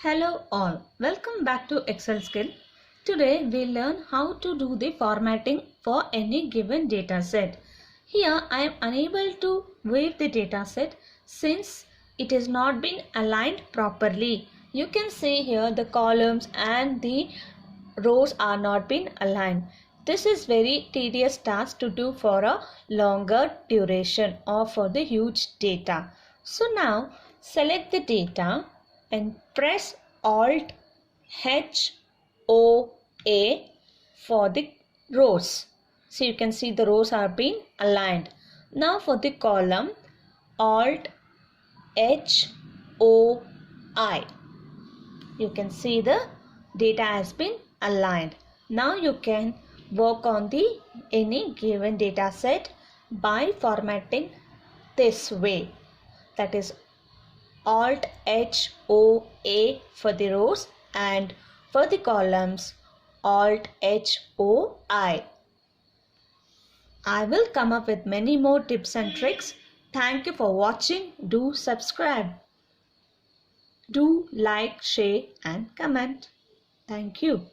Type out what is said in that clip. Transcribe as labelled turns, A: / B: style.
A: Hello all, welcome back to Excel Skill. Today we learn how to do the formatting for any given data set. Here I am unable to view the data set since it has not been aligned properly. You can see here the columns and the rows are not been aligned. This is very tedious task to do for a longer duration or for the huge data. So now select the data and press Alt H O A for the rows. So you can see the rows are being aligned. Now for the column, Alt H O I. You can see the data has been aligned. Now you can work on the any given data set by formatting this way. That is Alt H O A for the rows and for the columns Alt H O I. I will come up with many more tips and tricks. Thank you for watching. Do subscribe. Do like, share and comment. Thank you.